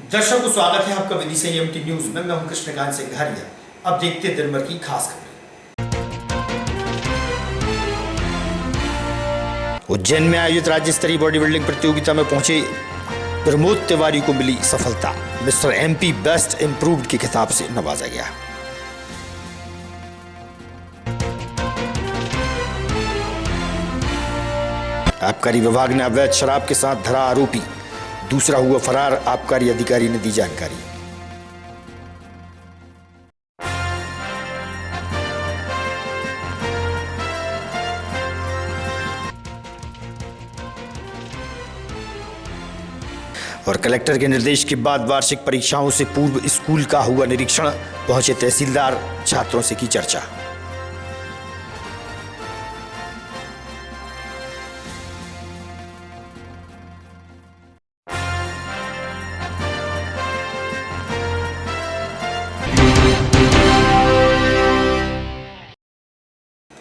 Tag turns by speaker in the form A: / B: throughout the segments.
A: दर्शकों को स्वागत है आपका विदिशा एमटी न्यूज में। मैं हूं कृष्णकांत सिंघारिया। अब देखते हैं दिन भर की खास खबरें। उज्जैन में आयोजित राज्य स्तरीय बॉडी बिल्डिंग प्रतियोगिता में पहुंचे प्रमोद तिवारी को मिली सफलता। मिस्टर एमपी बेस्ट इंप्रूव्ड के खिताब से नवाजा गया। आबकारी विभाग ने अवैध शराब के साथ धरा आरोपी, दूसरा हुआ फरार। आबकारी अधिकारी ने दी जानकारी। और कलेक्टर के निर्देश के बाद वार्षिक परीक्षाओं से पूर्व स्कूल का हुआ निरीक्षण। पहुंचे तहसीलदार, छात्रों से की चर्चा।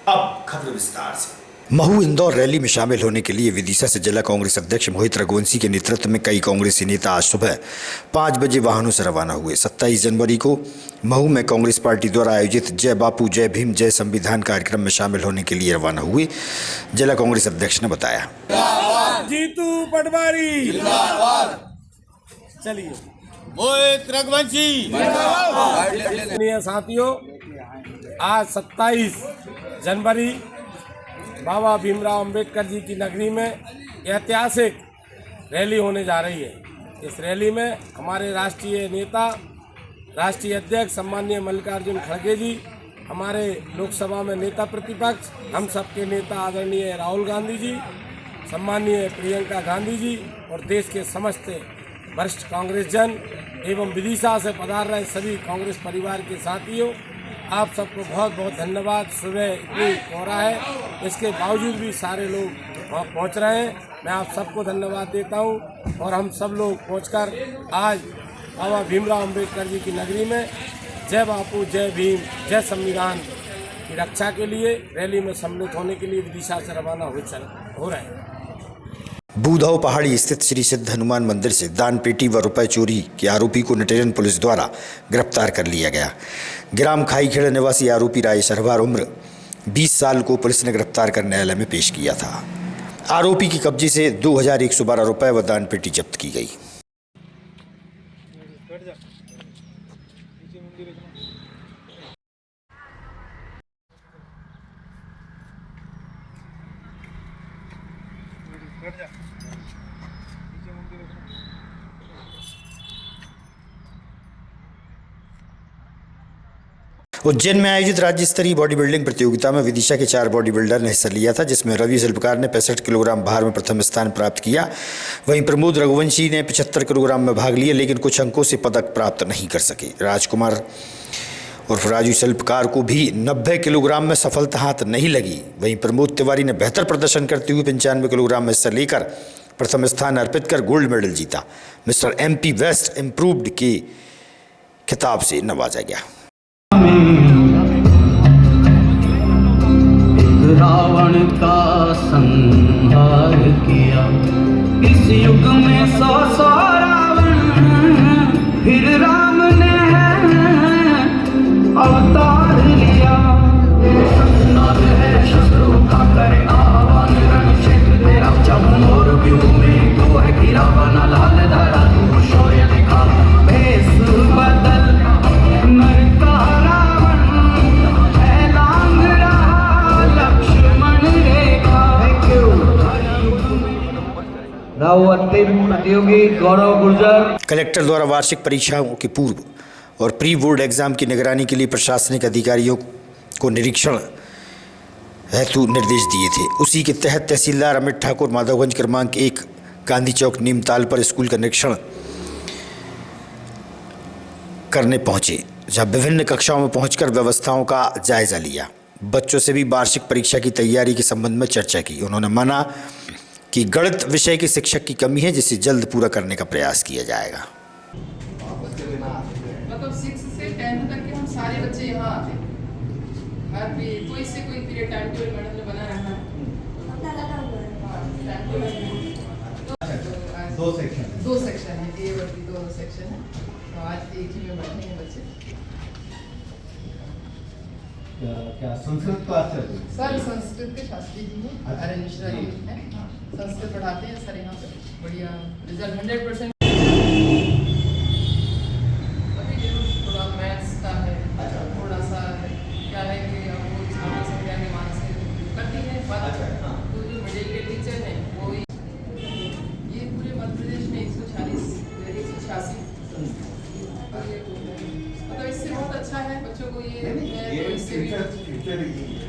A: अब खबर विस्तार से। महू इंदौर रैली में शामिल होने के लिए विदिशा से जिला कांग्रेस अध्यक्ष मोहित रघुवंशी के नेतृत्व में कई कांग्रेसी नेता आज सुबह 5 बजे वाहनों से रवाना हुए। 27 जनवरी को महू में कांग्रेस पार्टी द्वारा आयोजित जय बापू जय भीम जय संविधान कार्यक्रम में शामिल होने के लिए रवाना हुए। जिला कांग्रेस अध्यक्ष ने बताया।
B: जीतू पटवारी चलिए,
C: मोहित रघुवंशी।
B: साथियों, आज 27 जनवरी बाबा भीमराव अंबेडकर जी की नगरी में ऐतिहासिक रैली होने जा रही है। इस रैली में हमारे राष्ट्रीय नेता, राष्ट्रीय अध्यक्ष सम्माननीय मल्लिकार्जुन खड़गे जी, हमारे लोकसभा में नेता प्रतिपक्ष, हम सबके नेता आदरणीय राहुल गांधी जी, सम्माननीय प्रियंका गांधी जी और देश के समस्त वरिष्ठ कांग्रेस जन एवं विदिशा से पधार रहे सभी कांग्रेस परिवार के साथियों, आप सबको बहुत बहुत धन्यवाद। सुबह इतनी कोहरा है, इसके बावजूद भी सारे लोग वहाँ पहुँच रहे हैं। मैं आप सबको धन्यवाद देता हूँ। और हम सब लोग पहुँचकर आज बाबा भीमराव अंबेडकर जी की नगरी में जय बापू जय भीम जय संविधान की रक्षा के लिए रैली में सम्मिलित होने के लिए विदिशा से रवाना हो रहे हैं।
A: बूधौ पहाड़ी स्थित श्री सिद्ध हनुमान मंदिर से दान पेटी व रुपए चोरी के आरोपी को नटेरन पुलिस द्वारा गिरफ्तार कर लिया गया। ग्राम खाईखेड़ा निवासी आरोपी राय सरवार उम्र 20 साल को पुलिस ने गिरफ्तार कर न्यायालय में पेश किया था। आरोपी की कब्जे से 2112 रुपए व दान पेटी जब्त की गई। उज्जैन में आयोजित राज्य स्तरीय बॉडी बिल्डिंग प्रतियोगिता में विदिशा के 4 बॉडी बिल्डर ने हिस्सा लिया था, जिसमें रवि शिल्पकार ने 65 किलोग्राम भार में प्रथम स्थान प्राप्त किया। वहीं प्रमोद रघुवंशी ने 75 किलोग्राम में भाग लिया, लेकिन कुछ अंकों से पदक प्राप्त नहीं कर सके। राजकुमार और राजू शिल्पकार को भी 90 किलोग्राम में सफलता हाथ नहीं लगी। वहीं प्रमोद तिवारी ने बेहतर प्रदर्शन करते हुए 95 किलोग्राम में हिस्सा लेकर प्रथम स्थान अर्पित कर गोल्ड मेडल जीता। मिस्टर एमपी बेस्ट इंप्रूव्ड के खिताब से नवाजा गया।
D: रावण का संहार किया, इस युग में 100 रावण, फिर राम ने अवतार लिया। नर है शत्रु का करे आह्वान, रण क्षेत्र तेरा चमोर व्यूह में तो है गिरा बना लाल धारा तू शौर्य दिखा। भेष बदल नर का रावण है लांग रहा लक्ष्मण रेखा। प्रतियोगी गौरव गुर्जर।
A: कलेक्टर द्वारा वार्षिक परीक्षाओं के पूर्व और प्री बोर्ड एग्जाम की निगरानी के लिए प्रशासनिक अधिकारियों को निरीक्षण हेतु निर्देश दिए थे। उसी के तहत तहसीलदार अमित ठाकुर माधवगंज क्रमांक 1 गांधी चौक नीमताल पर स्कूल का निरीक्षण करने पहुंचे, जहां विभिन्न कक्षाओं में पहुंचकर व्यवस्थाओं का जायजा लिया। बच्चों से भी वार्षिक परीक्षा की तैयारी के संबंध में चर्चा की। उन्होंने माना कि गणित विषय के शिक्षक की कमी है, जिसे जल्द पूरा करने का प्रयास किया जाएगा।
E: मतलब 6 से 10 तक के हम सारे बच्चे यहाँ आते हैं। कोई से कोई पीरियड टाइम टेबल मैडम ने बना रखा है।
F: दो सेक्शन है।
E: 2 सेक्शन है, ए और बी 2 सेक्शन है। तो आज एक ही में बैठे हैं बच्चे।
F: क्या संस्कृत क्लास है?
E: सर संस्कृत के शास्त्री जी हैं,
F: अच्छा।
E: आर्यन मिश्रा जी हैं, संस्कृत पढ़ाते हैं सर यहाँ पे। बढ़िया रिजल्ट 100%। अभी जरूर थोड़ा मैथ्स का है,
F: अच्छा।
E: थोड़ा सा क्या है कि अब वो छात्र संख्या के मान से करती है बात।
F: अच्छा, हाँ।
E: तो जो मिडिल के टीचर हैं वो ये पूरे मध्य प्रदेश में 186 मतलब इससे बहुत अच्छा है बच्चों को ये
F: ये
E: तो इससे भी
F: फ्यूचर ही है।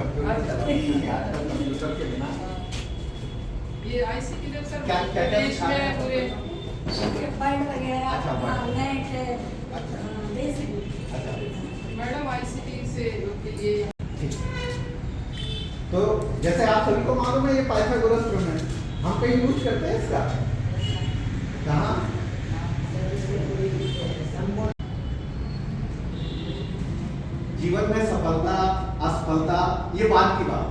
F: कंप्यूटर के बिना
E: ये ICT जब सर
F: क्या- क्या- क्या
E: प्रदेश
F: सिखा रहे
E: में
F: हैं?
E: पूरे
G: पढ़ वगैरह
F: अच्छा, पढ़।
G: नेट
F: अच्छा।
G: बेसिक
F: अच्छा,
E: मैडम ICT से के लिए
F: तो जैसे आप सभी को मालूम है ये पाइथागोरस प्रमेय हम कहीं यूज करते हैं इसका? कहाँ? जीवन में सफलता असफलता ये बात की बात।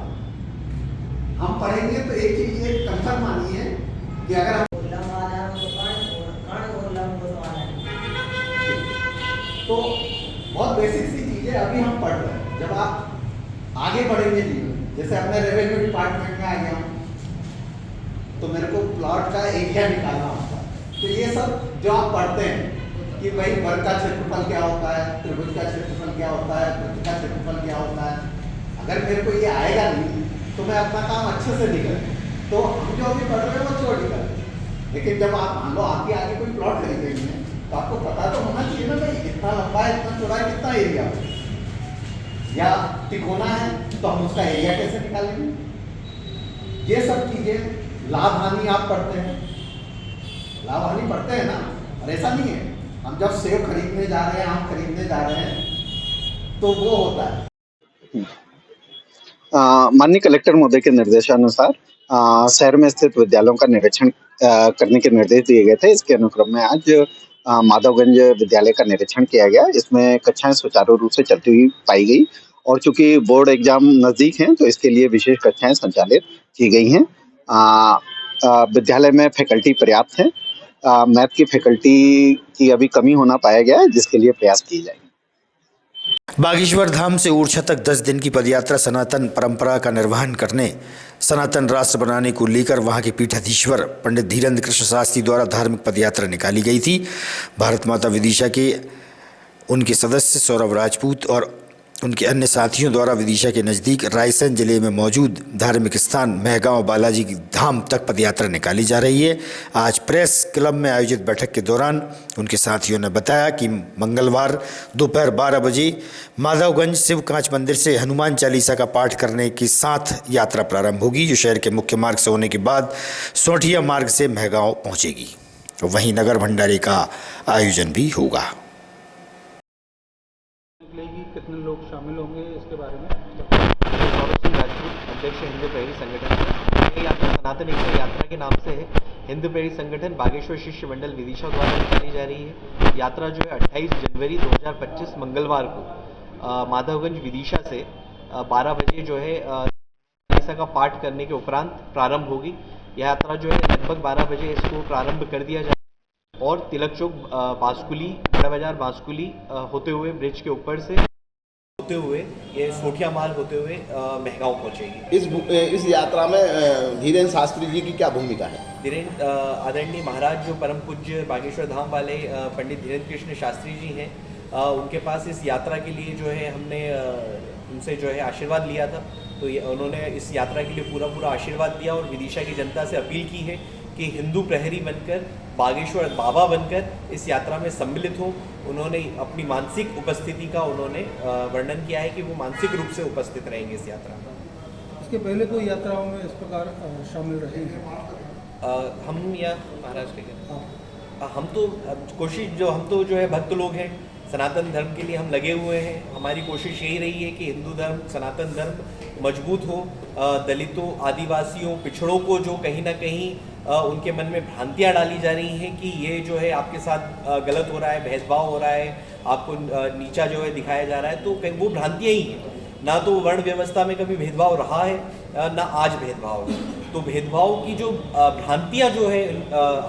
F: हम पढ़ेंगे तो एक चीज ये कंफर्म मानिए कि अगर हम तो बहुत बेसिक सी चीजें अभी हम पढ़ रहे हैं। जब आप आगे बढ़ेंगे जीवन, जैसे अपने रेवेन्यू डिपार्टमेंट में आ गया हूँ तो मेरे को प्लॉट का एरिया निकालना होता है। तो ये सब जो आप पढ़ते हैं कि भाई वर्ग का क्षेत्रफल क्या होता है, त्रिभुज का क्षेत्रफल क्या होता है, वृत्त का क्षेत्रफल क्या होता है, अगर मेरे को ये आएगा नहीं तो मैं अपना काम अच्छे से नहीं करूँ। तो हम जो अभी पढ़ रहे हैं वो छोड़। लेकिन जब आप मान लो आपके आगे कोई प्लॉट खरीदेंगे तो आपको पता तो होना चाहिए ना भाई इतना लंबा है, इतना चौड़ा है, कितना एरिया या तिकोना है तो हम उसका एरिया कैसे निकालेंगे। ये सब चीजें लाभ हानि आप पढ़ते हैं, लाभ हानि पढ़ते हैं ना। और ऐसा नहीं है हम जब सेब खरीदने जा रहे हैं, आम खरीदने जा रहे हैं तो वो होता है।
H: माननीय कलेक्टर महोदय के निर्देशानुसार शहर में स्थित विद्यालयों का निरीक्षण करने के निर्देश दिए गए थे। इसके अनुक्रम में आज माधवगंज विद्यालय का निरीक्षण किया गया। इसमें कक्षाएं सुचारू रूप से चलती हुई पाई गई और चूंकि बोर्ड एग्जाम नजदीक हैं तो इसके लिए विशेष कक्षाएं संचालित की गई हैं। विद्यालय में फैकल्टी पर्याप्त है। मैथ की फैकल्टी की अभी कमी होना पाया गया है जिसके लिए प्रयास किए जाएंगे।
A: बागेश्वर धाम से ओरछा तक 10 दिन की पदयात्रा सनातन परंपरा का निर्वहन करने, सनातन राष्ट्र बनाने को लेकर वहां के पीठाधीश्वर पंडित धीरेन्द्र कृष्ण शास्त्री द्वारा धार्मिक पदयात्रा निकाली गई थी। भारत माता विदिशा के उनके सदस्य सौरभ राजपूत और उनके अन्य साथियों द्वारा विदिशा के नज़दीक रायसेन जिले में मौजूद धार्मिक स्थान महगांव बालाजी धाम तक पदयात्रा निकाली जा रही है। आज प्रेस क्लब में आयोजित बैठक के दौरान उनके साथियों ने बताया कि मंगलवार दोपहर 12 बजे माधवगंज शिव कांच मंदिर से हनुमान चालीसा का पाठ करने के साथ यात्रा प्रारंभ होगी, जो शहर के मुख्य मार्ग से होने के बाद सोठिया मार्ग से महगांव पहुँचेगी। वहीं नगर भंडारे का आयोजन भी होगा।
I: कितने लोग शामिल होंगे इसके बारे में? सौरभ सिंह राजपूत, अध्यक्ष हिंदू प्रेरी संगठन। ये यात्रा सनातन एकता यात्रा के नाम से है। हिंदू प्रेरी संगठन बागेश्वर शिष्य मंडल विदिशा द्वारा निकाली जा रही है। यात्रा जो है 28 जनवरी 2025 मंगलवार को माधवगंज विदिशा से 12 बजे जो है चालीसा का पाठ करने के उपरांत प्रारंभ होगी। यह यात्रा जो है लगभग 12 बजे इसको प्रारंभ कर दिया जाए और तिलक चौक बांसकुली, बड़ा बाजार बांसकुली होते हुए ब्रिज के ऊपर से होते हुए ये सोठिया मार्ग होते हुए महगांव पहुंचेगी।
C: इस यात्रा में धीरेन्द्र शास्त्री जी की क्या भूमिका है?
I: धीरेन्द्र आदरणीय महाराज जो परम पूज्य बागेश्वर धाम वाले पंडित धीरेन्द्र कृष्ण शास्त्री जी हैं, उनके पास इस यात्रा के लिए जो है हमने उनसे जो है आशीर्वाद लिया था। तो उन्होंने इस यात्रा के लिए पूरा आशीर्वाद दिया और विदिशा की जनता से अपील की है कि हिंदू प्रहरी बनकर, बागेश्वर बाबा बनकर इस यात्रा में सम्मिलित हो। उन्होंने अपनी मानसिक उपस्थिति का उन्होंने वर्णन किया है कि वो मानसिक रूप से उपस्थित रहेंगे इस यात्रा में।
J: इसके पहले कोई यात्राओं में इस प्रकार शामिल रहे हैं?
I: हम या महाराज के हम तो कोशिश हम तो जो है भक्त लोग हैं, सनातन धर्म के लिए हम लगे हुए हैं। हमारी कोशिश यही रही है कि हिंदू धर्म, सनातन धर्म मजबूत हो। दलितों, आदिवासियों, पिछड़ों को जो कहीं ना कहीं उनके मन में भ्रांतियाँ डाली जा रही हैं कि ये जो है आपके साथ गलत हो रहा है, भेदभाव हो रहा है, आपको नीचा जो है दिखाया जा रहा है, तो कहीं वो भ्रांतियाँ ही हैं। ना तो वर्ण व्यवस्था में कभी भेदभाव रहा है, ना आज भेदभाव है। तो भेदभाव की जो भ्रांतियाँ जो है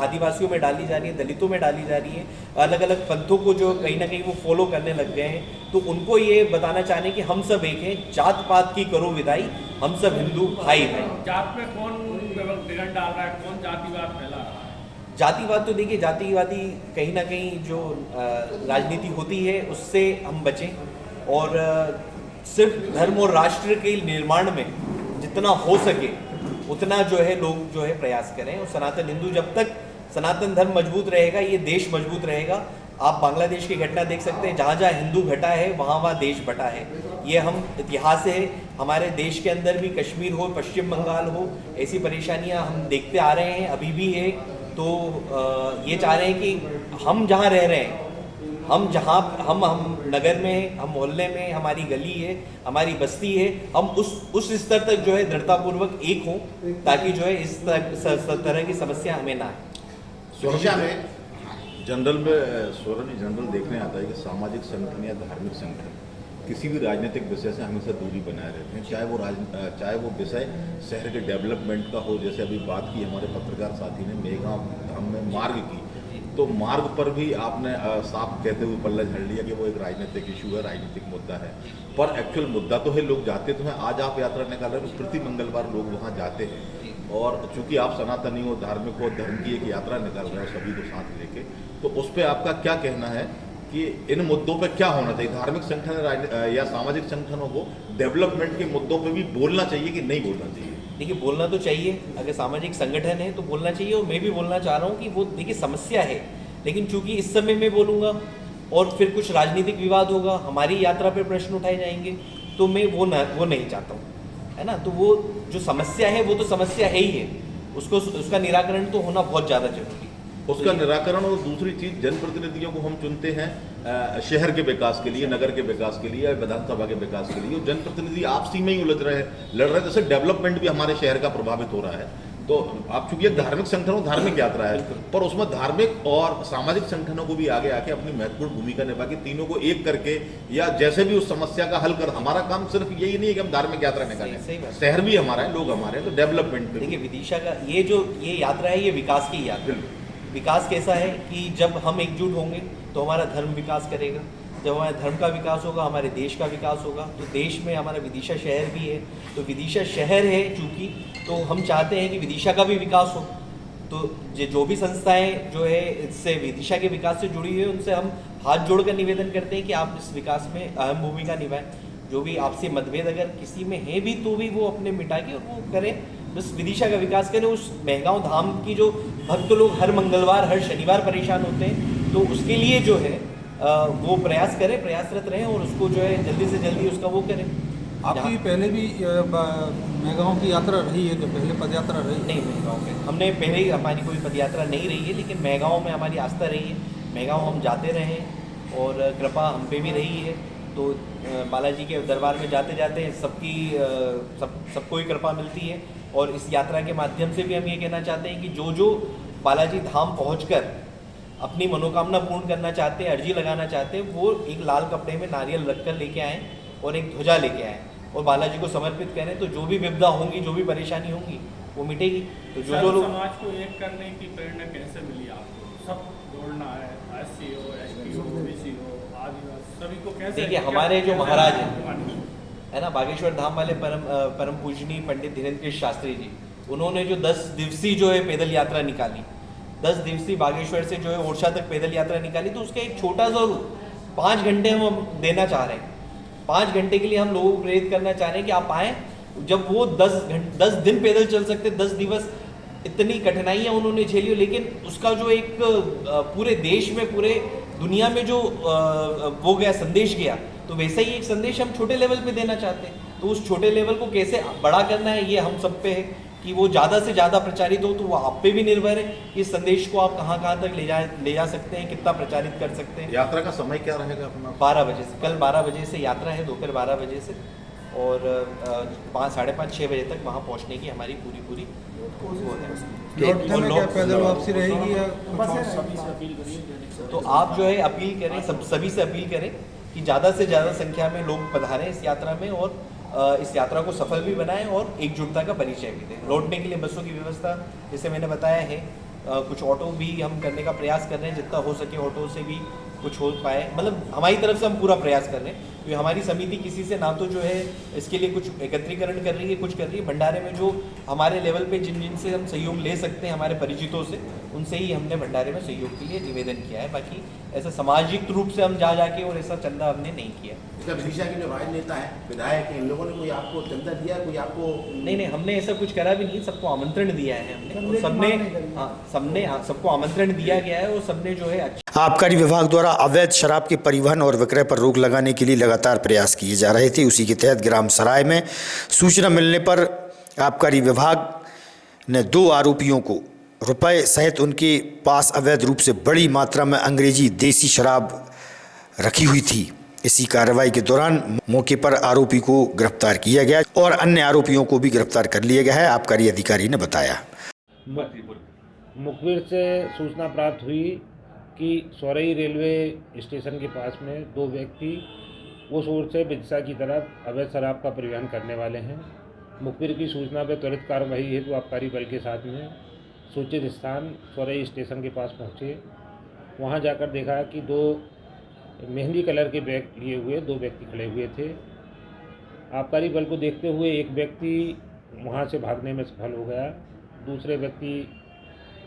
I: आदिवासियों में डाली जा रही है, दलितों में डाली जा रही है, अलग अलग पंथों को जो कहीं ना कहीं वो फॉलो करने लग गए हैं, तो उनको ये बताना चाहने कि हम सब एक हैं, जात पात की करो विदाई, हम सब हिंदू भाई भाई।
B: जात में कौन बिगड़ डाल रहा है, कौन जातिवाद फैला रहा है?
I: जातिवाद तो देखिए, जातिवादी कहीं ना कहीं जो राजनीति होती है उससे हम बचें और सिर्फ धर्म और राष्ट्र के निर्माण में जितना हो सके उतना जो है लोग जो है प्रयास करें। और सनातन हिंदू, जब तक सनातन धर्म मजबूत रहेगा ये देश मजबूत रहेगा। आप बांग्लादेश की घटना देख सकते हैं, जहाँ जहाँ हिंदू घटा है वहाँ देश बटा है। ये हम इतिहास है, हमारे देश के अंदर भी कश्मीर हो, पश्चिम बंगाल हो, ऐसी परेशानियाँ हम देखते आ रहे हैं, अभी भी है। तो ये चाह रहे हैं कि हम जहाँ रह रहे हैं, हम नगर में हैं, हम मोहल्ले में, हमारी गली है, हमारी बस्ती है, हम उस स्तर तक जो है दृढ़तापूर्वक एक हों, ताकि जो है इस तरह की समस्या हमें ना आए।
C: विदिशा में
K: जनरल में सौरभ जनरल देखने आता है कि सामाजिक संगठन या धार्मिक संगठन किसी भी राजनीतिक विषय से हमेशा दूरी बनाए रहते हैं, चाहे वो विषय शहर के डेवलपमेंट का हो। जैसे अभी बात की हमारे पत्रकार साथी ने मेघगांव धाम में मार्ग की, तो मार्ग पर भी आपने साफ कहते हुए पल्ला झाड़ लिया कि वो एक राजनीतिक इशू है, राजनीतिक मुद्दा है, पर एक्चुअल मुद्दा तो है, लोग जाते तो हैं। आज आप यात्रा निकाल रहे हैं, प्रति मंगलवार लोग वहाँ जाते हैं, और चूंकि आप सनातनी हो, धार्मिक हो, धर्म की एक यात्रा निकाल रहे हो सभी को साथ लेके, तो उस पर आपका क्या कहना है कि इन मुद्दों पे क्या होना चाहिए? धार्मिक संगठन या सामाजिक संगठनों को डेवलपमेंट के मुद्दों पे भी बोलना चाहिए कि नहीं बोलना चाहिए?
I: देखिए, बोलना तो चाहिए, अगर सामाजिक संगठन है तो बोलना चाहिए। और मैं भी बोलना चाह रहा हूँ कि वो देखिए समस्या है, लेकिन चूंकि इस समय मैं बोलूँगा और फिर कुछ राजनीतिक विवाद होगा, हमारी यात्रा पर प्रश्न उठाए जाएंगे, तो मैं वो नहीं चाहता हूँ, है ना। तो वो जो समस्या है वो तो समस्या है ही है, उसका निराकरण तो होना बहुत ज़्यादा जरूरी है।
K: उसका निराकरण, और दूसरी चीज, जनप्रतिनिधियों को हम चुनते हैं शहर के विकास के लिए, नगर के विकास के लिए, विधानसभा के विकास के लिए, और जनप्रतिनिधि आपसी में ही उलझ रहे हैं, लड़ रहे हैं, जैसे डेवलपमेंट भी हमारे शहर का प्रभावित हो रहा है। तो आप चूंकि एक धार्मिक संगठन हो, धार्मिक यात्रा है, पर उसमें धार्मिक और सामाजिक संगठनों को भी आगे आके अपनी महत्वपूर्ण भूमिका निभा के तीनों को एक करके, या जैसे भी उस समस्या का हल कर। हमारा काम सिर्फ यही नहीं है कि हम धार्मिक यात्रा निकालें, शहर भी हमारा है, लोग हमारे हैं, तो डेवलपमेंट।
I: देखिए, विदिशा का ये यात्रा है, ये विकास की यात्रा। विकास कैसा है कि जब हम एकजुट होंगे तो हमारा धर्म विकास करेगा, जब हमारे धर्म का विकास होगा हमारे देश का विकास होगा। तो देश में हमारा विदिशा शहर भी है, तो विदिशा शहर है चूँकि, तो हम चाहते हैं कि विदिशा का भी विकास हो। तो जो भी संस्थाएं जो है इससे विदिशा के विकास से जुड़ी हुई है, उनसे हम हाथ जोड़कर निवेदन करते हैं कि आप इस विकास में अहम भूमिका निभाएं। जो भी आपसे मतभेद अगर किसी में है भी तो भी वो अपने मिटा के और वो करें, बस विदिशा का विकास करें। उस मेहगांव धाम की जो भक्त लोग हर मंगलवार हर शनिवार परेशान होते हैं, तो उसके लिए जो है वो प्रयासरत रहें और उसको जो है जल्दी से जल्दी उसका वो करें।
J: आपकी पहले भी मेहगांव की यात्रा रही है, जो पहले पदयात्रा रही?
I: नहीं, मेहगांव के हमने पहले ही, हमारी कोई पदयात्रा नहीं रही है, लेकिन मेहगांव में हमारी आस्था रही है। मेहगांव हम जाते रहे और कृपा हम पे भी रही है। तो बालाजी के दरबार में जाते जाते सबको ही कृपा मिलती है। और इस यात्रा के माध्यम से भी हम ये कहना चाहते हैं कि जो बालाजी धाम पहुंचकर अपनी मनोकामना पूर्ण करना चाहते हैं, अर्जी लगाना चाहते हैं, वो एक लाल कपड़े में नारियल रखकर लेके आएँ और एक ध्वजा लेके आएँ और बालाजी को समर्पित करें। तो जो भी विपदा होंगी, जो भी परेशानी होंगी, वो मिटेगी। तो जो लोग,
B: समाज को एक करने की प्रेरणा कैसे मिली आपको? सब जोड़ना है, SC हो, ST हो, BC हो, आदिवासी, सभी को कैसे?
I: देखिए, हमारे जो महाराज हैं, है ना, बागेश्वर धाम वाले परम पूजनीय पंडित धीरेन्द्र कृष्ण शास्त्री जी, उन्होंने जो 10 दिवसीय जो है पैदल यात्रा निकाली, 10 दिवसीय बागेश्वर से जो है ओरछा तक पैदल यात्रा निकाली, तो उसका एक छोटा सा 5 घंटे हम देना चाह रहे हैं। 5 घंटे के लिए हम लोगों को प्रेरित करना चाह रहे हैं कि आप आएँ। जब वो 10 दिन पैदल चल सकते, 10 दिवस इतनी कठिनाइयाँ उन्होंने झेली, लेकिन उसका जो एक पूरे देश में, पूरे दुनिया में जो वो गया, संदेश गया, तो वैसा ही एक संदेश हम छोटे लेवल पे देना चाहते हैं। तो उस छोटे लेवल को कैसे बड़ा करना है, ये हम सब पे है कि वो ज़्यादा से ज़्यादा प्रचारित हो। तो वो आप पे भी निर्भर है कि इस संदेश को आप कहाँ तक ले जा सकते हैं, कितना प्रचारित कर सकते हैं।
K: यात्रा का समय क्या रहेगा अपना?
I: 12 बजे से, कल 12 बजे से यात्रा है, दोपहर 12 बजे से, और 5, साढ़े 5, 6 बजे तक वहाँ पहुँचने की हमारी पूरी
J: पैदल वापसी रहेगी या?
I: तो आप जो है अपील करें, सभी से अपील करें कि ज़्यादा से ज़्यादा संख्या में लोग पधारें इस यात्रा में और इस यात्रा को सफल भी बनाएं और एकजुटता का परिचय भी दें। लौटने के लिए बसों की व्यवस्था जैसे मैंने बताया है, कुछ ऑटो भी हम करने का प्रयास कर रहे हैं, जितना हो सके ऑटो से भी कुछ हो पाए, मतलब हमारी तरफ से हम पूरा प्रयास कर रहे हैं। क्योंकि हमारी समिति किसी से ना तो जो है इसके लिए कुछ एकत्रीकरण कर रही है, कुछ कर रही है। भंडारे में जो हमारे लेवल पे जिन से हम सहयोग ले सकते हैं हमारे परिचितों से, उनसे ही हमने भंडारे में सहयोग के लिए निवेदन किया है। बाकी ऐसा सामाजिक रूप से हम जा जाके और ऐसा चंदा हमने नहीं किया।
C: इसका विदिशा के जो राजनेता है, विधायक हैं, इन लोगों ने कोई आपको चंदा दिया, कोई आपको?
I: नहीं, हमने ऐसा कुछ करा भी नहीं, सबको आमंत्रण दिया है हमने, और सबने सबको आमंत्रण दिया गया है और सबने जो है
A: आबकारी विभाग द्वारा अवैध शराब के परिवहन और विक्रय पर रोक लगाने के लिए लगातार प्रयास किए जा रहे थे। उसी के तहत ग्राम सराय में सूचना मिलने पर आबकारी विभाग ने 2 आरोपियों को रुपए सहित उनके पास अवैध रूप से बड़ी मात्रा में अंग्रेजी देसी शराब रखी हुई थी। इसी कार्रवाई के दौरान मौके पर आरोपी को गिरफ्तार किया गया और अन्य आरोपियों को भी गिरफ्तार कर लिया गया है, आबकारी अधिकारी ने बताया।
J: मुखबिर से सूचना प्राप्त हुई कि सौरई रेलवे स्टेशन के पास में 2 व्यक्ति उस ओर से विदिशा की तरफ अवैध शराब का परिवहन करने वाले हैं। मुखबिर की सूचना पर त्वरित कार्रवाई हेतु आबकारी बल के साथ में सूचित स्थान सौरई स्टेशन के पास पहुंचे। वहां जाकर देखा कि 2 मेहंदी कलर के बैग लिए हुए 2 व्यक्ति खड़े हुए थे। आबकारी बल को देखते हुए एक व्यक्ति वहां से भागने में सफल हो गया। दूसरे व्यक्ति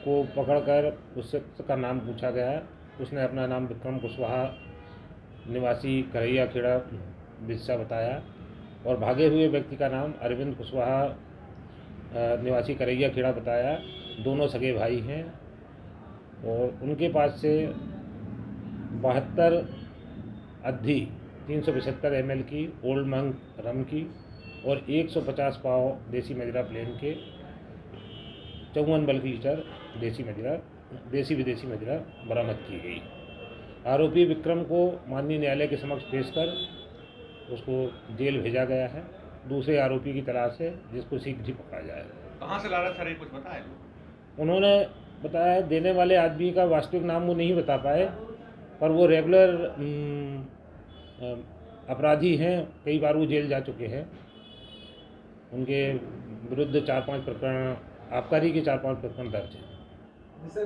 J: को पकड़कर उससे का नाम पूछा गया। उसने अपना नाम विक्रम कुशवाहा निवासी करैया खेड़ा विदिशा बताया और भागे हुए व्यक्ति का नाम अरविंद कुशवाहा निवासी करैया खेड़ा बताया। दोनों सगे भाई हैं और उनके पास से 72 अद्धी 375 ml की ओल्ड मंक रम की और 150 पाव देसी मदिरा प्लेन के 54 बल्कि लीटर देसी विदेशी मदिरा बरामद की गई। आरोपी विक्रम को माननीय न्यायालय के समक्ष पेश कर उसको जेल भेजा गया है। दूसरे आरोपी की तलाश है जिसको शीघ्र ही पकड़ा जाएगा।
K: कहाँ से ला रहा सर, ये कुछ बताया?
J: उन्होंने बताया देने वाले आदमी का वास्तविक नाम वो नहीं बता पाए, पर वो रेगुलर अपराधी हैं, कई बार वो जेल जा चुके हैं। उनके विरुद्ध 4-5 प्रकरण आबकारी के 4-5 प्रकरण दर्ज हैं।
F: सर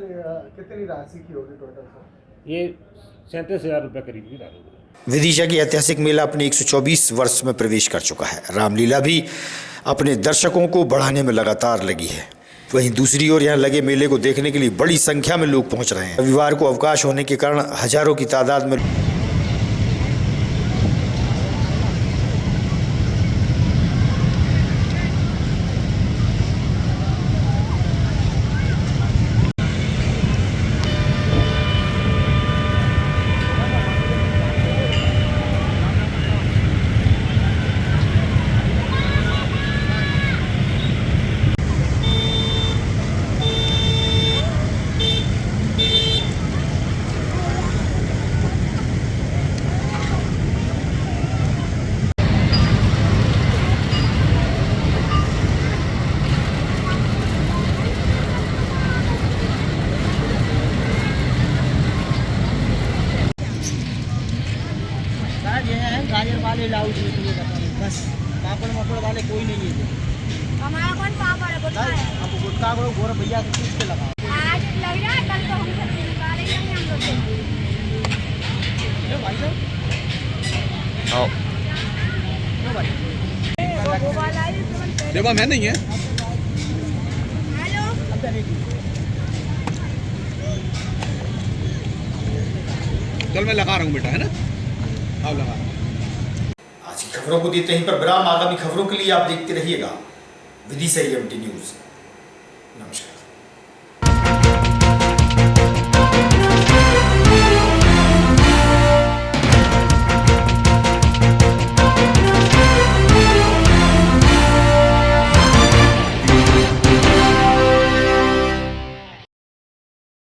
F: कितनी राशि की होगी टोटल सर?
J: ये 37,000 रुपये करीब की दारू है।
A: विदिशा की ऐतिहासिक मेला अपने 124 वर्ष में प्रवेश कर चुका है। रामलीला भी अपने दर्शकों को बढ़ाने में लगातार लगी है। वहीं दूसरी ओर यहाँ लगे मेले को देखने के लिए बड़ी संख्या में लोग पहुँच रहे हैं। रविवार को अवकाश होने के कारण हजारों की तादाद में
F: गाजर वाले लाओ बस, पापड़ मपड़ वाले कोई नहीं है।
G: हमारा कौन पापड़ है? गुटखा है।
F: आप गुटखा को गोर भैया से पूछ के लगाओ।
G: आज लग रहा है, कल तो हम सब निकालेंगे हम लोग।
F: लो भाई साहब,
I: आओ
F: लो भाई
G: वो वाला है
K: देवा मैं नहीं है।
G: हेलो,
K: चल मैं लगा रहा हूँ बेटा, है ना? आओ लगा।
A: आज की खबरों को देते हैं पर विराम। आगामी खबरों के लिए आप देखते रहिएगा विदिशा EMT न्यूज़। नमस्कार।